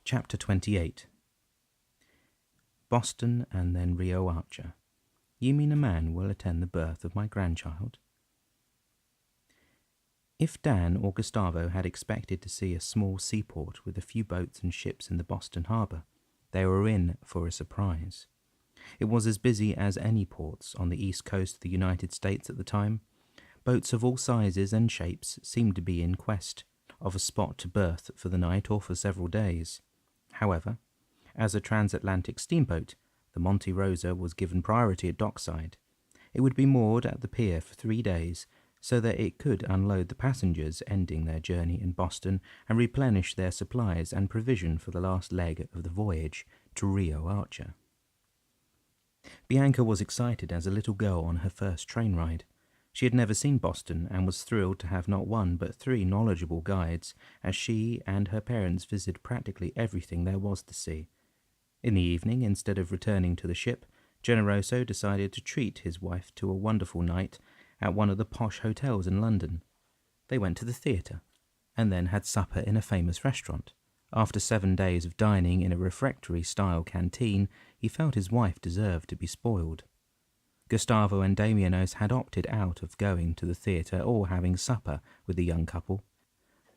Chapter 28. Boston and then Riohacha. You mean a man will attend the birth of my grandchild? If Dan or Gustavo had expected to see a small seaport with a few boats and ships in the Boston harbour, they were in for a surprise. It was as busy as any ports on the east coast of the United States at the time. Boats of all sizes and shapes seemed to be in quest of a spot to berth for the night or for several days. However, as a transatlantic steamboat, the Monte Rosa was given priority at dockside. It would be moored at the pier for 3 days so that it could unload the passengers ending their journey in Boston and replenish their supplies and provision for the last leg of the voyage to Riohacha. Bianca was excited as a little girl on her first train ride. She had never seen Boston and was thrilled to have not one but 3 knowledgeable guides as she and her parents visited practically everything there was to see. In the evening, instead of returning to the ship, Generoso decided to treat his wife to a wonderful night at one of the posh hotels in London. They went to the theatre and then had supper in a famous restaurant. After 7 days of dining in a refectory-style canteen, he felt his wife deserved to be spoiled. Gustavo and Damianos had opted out of going to the theatre or having supper with the young couple.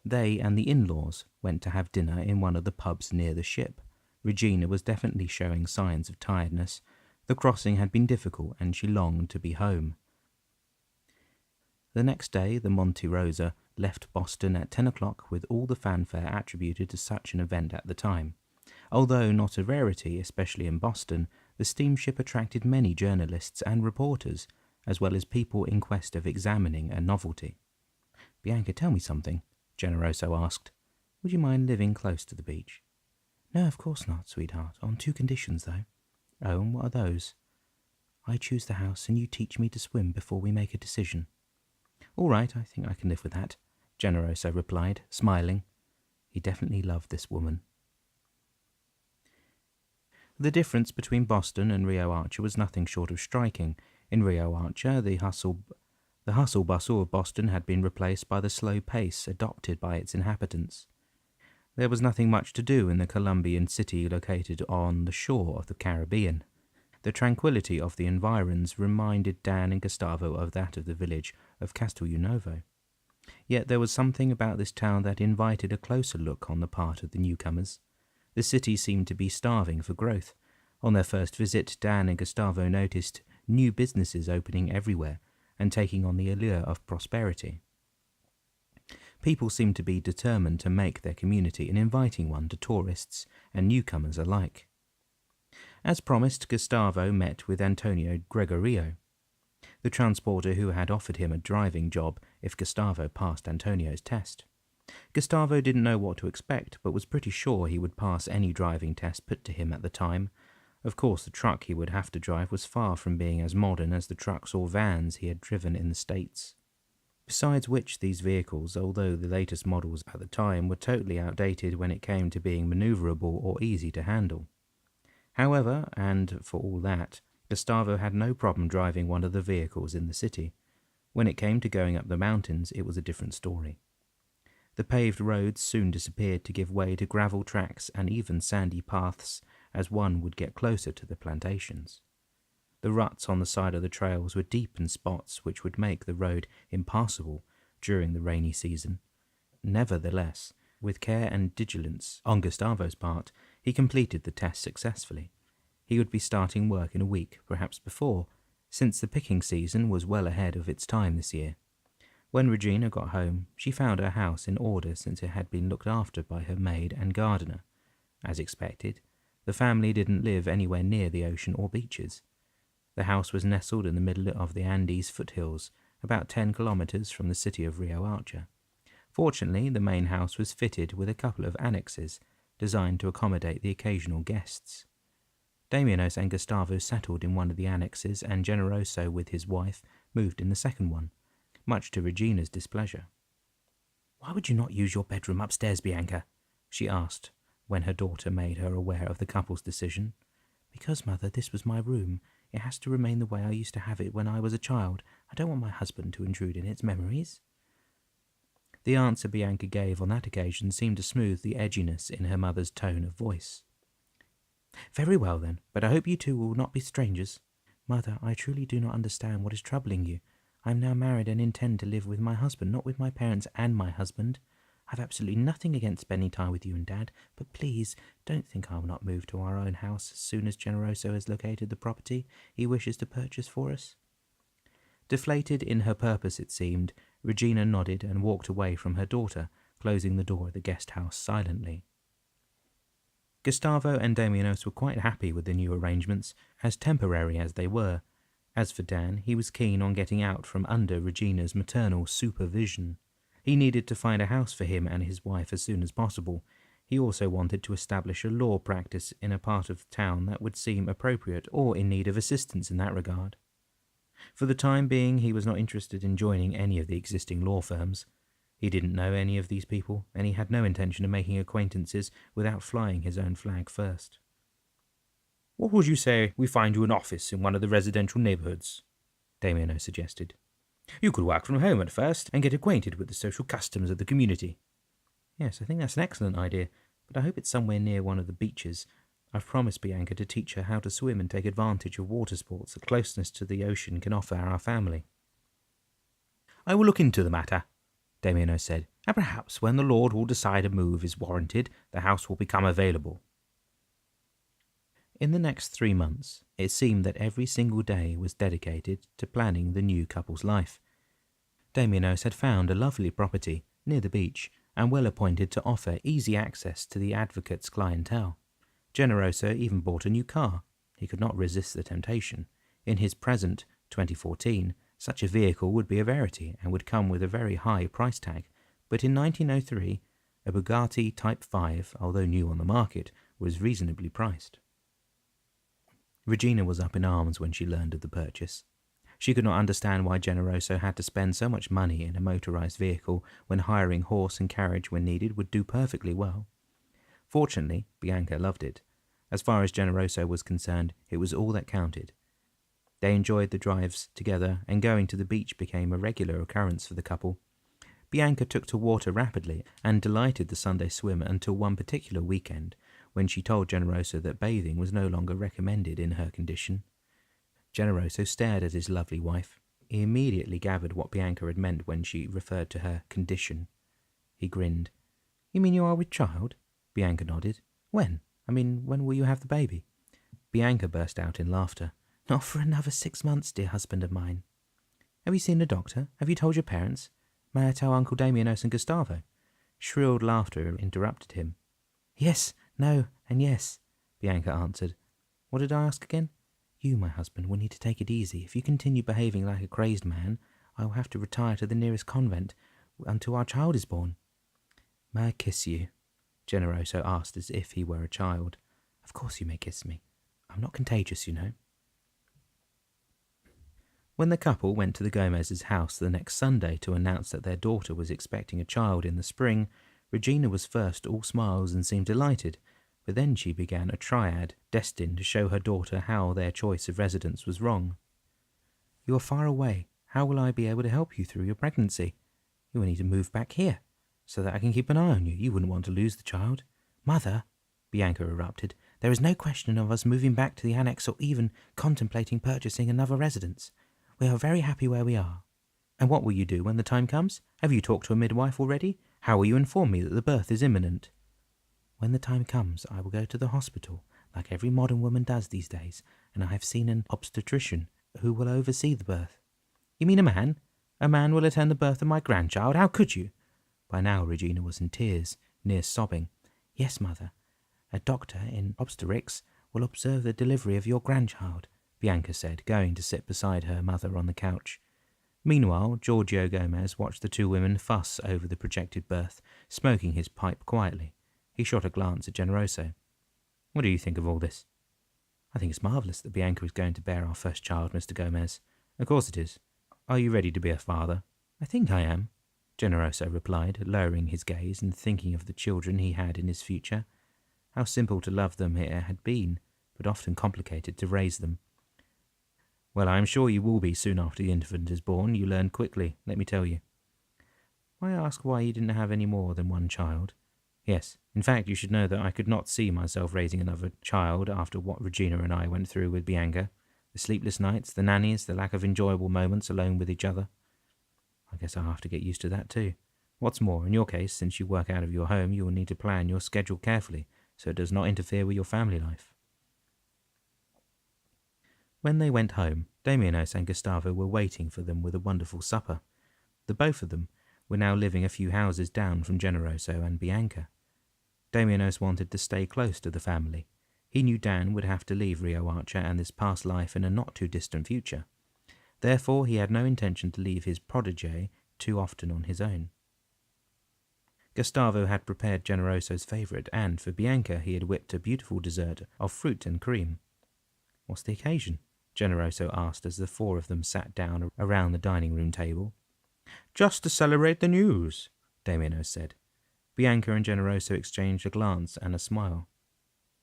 They and the in-laws went to have dinner in one of the pubs near the ship. Regina was definitely showing signs of tiredness. The crossing had been difficult and she longed to be home. The next day, the Monte Rosa left Boston at 10 o'clock with all the fanfare attributed to such an event at the time. Although not a rarity, especially in Boston, the steamship attracted many journalists and reporters, as well as people in quest of examining a novelty. "Bianca, tell me something," Generoso asked. "Would you mind living close to the beach?" "No, of course not, sweetheart. On 2 conditions, though." "Oh, and what are those?" "I choose the house and you teach me to swim before we make a decision." "All right, I think I can live with that," Generoso replied, smiling. He definitely loved this woman. The difference between Boston and Riohacha was nothing short of striking. In Riohacha, the hustle-bustle of Boston had been replaced by the slow pace adopted by its inhabitants. There was nothing much to do in the Colombian city located on the shore of the Caribbean. The tranquility of the environs reminded Dan and Gustavo of that of the village of Castelnuovo. Yet there was something about this town that invited a closer look on the part of the newcomers. The city seemed to be starving for growth. On their first visit, Dan and Gustavo noticed new businesses opening everywhere and taking on the allure of prosperity. People seemed to be determined to make their community an inviting one to tourists and newcomers alike. As promised, Gustavo met with Antonio Gregorio, the transporter who had offered him a driving job if Gustavo passed Antonio's test. Gustavo didn't know what to expect, but was pretty sure he would pass any driving test put to him at the time. Of course, the truck he would have to drive was far from being as modern as the trucks or vans he had driven in the States. Besides which, these vehicles, although the latest models at the time, were totally outdated when it came to being maneuverable or easy to handle. However, and for all that, Gustavo had no problem driving one of the vehicles in the city. When it came to going up the mountains, it was a different story. The paved roads soon disappeared to give way to gravel tracks and even sandy paths as one would get closer to the plantations. The ruts on the side of the trails were deep in spots which would make the road impassable during the rainy season. Nevertheless, with care and diligence on Gustavo's part, he completed the test successfully. He would be starting work in a week, perhaps before, since the picking season was well ahead of its time this year. When Regina got home, she found her house in order since it had been looked after by her maid and gardener. As expected, the family didn't live anywhere near the ocean or beaches. The house was nestled in the middle of the Andes foothills, about 10 kilometers from the city of Riohacha. Fortunately, the main house was fitted with a couple of annexes, designed to accommodate the occasional guests. Damianos and Gustavo settled in one of the annexes, and Generoso with his wife moved in the second one, much to Regina's displeasure. "Why would you not use your bedroom upstairs, Bianca?" she asked, when her daughter made her aware of the couple's decision. "Because, Mother, this was my room. It has to remain the way I used to have it when I was a child. I don't want my husband to intrude in its memories." The answer Bianca gave on that occasion seemed to smooth the edginess in her mother's tone of voice. "Very well, then, but I hope you two will not be strangers." "Mother, I truly do not understand what is troubling you. I am now married and intend to live with my husband, not with my parents and my husband. I have absolutely nothing against spending time with you and Dad, but please don't think I will not move to our own house as soon as Generoso has located the property he wishes to purchase for us." Deflated in her purpose, it seemed, Regina nodded and walked away from her daughter, closing the door of the guest house silently. Gustavo and Damianos were quite happy with the new arrangements, as temporary as they were. As for Dan, he was keen on getting out from under Regina's maternal supervision. He needed to find a house for him and his wife as soon as possible. He also wanted to establish a law practice in a part of town that would seem appropriate or in need of assistance in that regard. For the time being, he was not interested in joining any of the existing law firms. He didn't know any of these people, and he had no intention of making acquaintances without flying his own flag first. "What would you say we find you an office in one of the residential neighborhoods?" Damiano suggested. "You could work from home at first and get acquainted with the social customs of the community." "Yes, I think that's an excellent idea, but I hope it's somewhere near one of the beaches. I've promised Bianca to teach her how to swim and take advantage of water sports the closeness to the ocean can offer our family." "I will look into the matter," Damiano said, "and perhaps when the Lord will decide a move is warranted, the house will become available." In the next 3 months, it seemed that every single day was dedicated to planning the new couple's life. Damianos had found a lovely property near the beach and well appointed to offer easy access to the advocate's clientele. Generoso even bought a new car. He could not resist the temptation. In his present 2014, such a vehicle would be a rarity and would come with a very high price tag, but in 1903, a Bugatti Type 5, although new on the market, was reasonably priced. Regina was up in arms when she learned of the purchase. She could not understand why Generoso had to spend so much money in a motorized vehicle when hiring horse and carriage when needed would do perfectly well. Fortunately, Bianca loved it. As far as Generoso was concerned, it was all that counted. They enjoyed the drives together, and going to the beach became a regular occurrence for the couple. Bianca took to water rapidly and delighted the Sunday swim until one particular weekend, when she told Generoso that bathing was no longer recommended in her condition. Generoso stared at his lovely wife. He immediately gathered what Bianca had meant when she referred to her condition. He grinned. "You mean you are with child?" Bianca nodded. "When? When will you have the baby?" Bianca burst out in laughter. "Not for another 6 months, dear husband of mine." "Have you seen a doctor? Have you told your parents? May I tell Uncle Damianos and Gustavo?" Shrilled laughter interrupted him. "Yes, no, and yes," Bianca answered. "What did I ask again?" "You, my husband, will need to take it easy. If you continue behaving like a crazed man, I will have to retire to the nearest convent until our child is born." "May I kiss you?" Generoso asked as if he were a child. "Of course you may kiss me. I'm not contagious, you know." When the couple went to the Gomez's house the next Sunday to announce that their daughter was expecting a child in the spring, Regina was first all smiles and seemed delighted, but then she began a tirade destined to show her daughter how their choice of residence was wrong. "You are far away. How will I be able to help you through your pregnancy? You will need to move back here, so that I can keep an eye on you. You wouldn't want to lose the child." "Mother," Bianca erupted, "there is no question of us moving back to the annex or even contemplating purchasing another residence. We are very happy where we are." "And what will you do when the time comes? Have you talked to a midwife already? How will you inform me that the birth is imminent?" "When the time comes, I will go to the hospital, like every modern woman does these days, and I have seen an obstetrician who will oversee the birth." "You mean a man? A man will attend the birth of my grandchild? How could you?" By now Regina was in tears, near sobbing. "Yes, mother. A doctor in obstetrics will observe the delivery of your grandchild," Bianca said, going to sit beside her mother on the couch. Meanwhile, Giorgio Gomez watched the two women fuss over the projected birth, smoking his pipe quietly. He shot a glance at Generoso. "What do you think of all this?" "I think it's marvellous that Bianca is going to bear our first child, Mr. Gomez." "Of course it is. Are you ready to be a father?" "I think I am," Generoso replied, lowering his gaze and thinking of the children he had in his future. How simple to love them it had been, but often complicated to raise them. "Well, I am sure you will be soon after the infant is born. You learn quickly, let me tell you." I ask why you didn't have any more than one child? Yes, in fact, you should know that I could not see myself raising another child after what Regina and I went through with Bianca. The sleepless nights, the nannies, the lack of enjoyable moments alone with each other. I guess I'll have to get used to that too. What's more, in your case, since you work out of your home, you will need to plan your schedule carefully so it does not interfere with your family life. When they went home, Damianos and Gustavo were waiting for them with a wonderful supper. The both of them were now living a few houses down from Generoso and Bianca. Damianos wanted to stay close to the family. He knew Dan would have to leave Riohacha and this past life in a not-too-distant future. Therefore, he had no intention to leave his protégé too often on his own. Gustavo had prepared Generoso's favourite, and for Bianca he had whipped a beautiful dessert of fruit and cream. "What's the occasion?" Generoso asked as the four of them sat down around the dining-room table. "Just to celebrate the news," Damianos said. Bianca and Generoso exchanged a glance and a smile.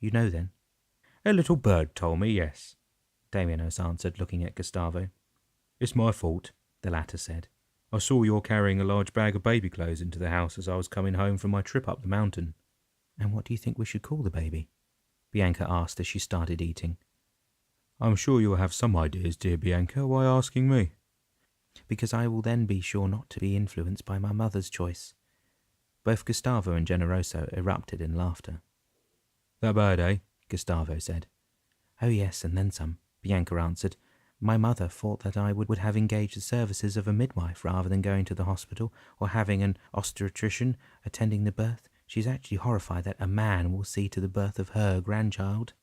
"You know, then?" "A little bird told me, yes," Damianos answered, looking at Gustavo. "It's my fault," the latter said. "I saw you carrying a large bag of baby clothes into the house as I was coming home from my trip up the mountain." "And what do you think we should call the baby?" Bianca asked as she started eating. "I'm sure you will have some ideas, dear Bianca. Why asking me?" "Because I will then be sure not to be influenced by my mother's choice." Both Gustavo and Generoso erupted in laughter. "That bad, eh?" Gustavo said. "Oh yes, and then some," Bianca answered. "My mother thought that I would have engaged the services of a midwife rather than going to the hospital or having an obstetrician attending the birth. She's actually horrified that a man will see to the birth of her grandchild."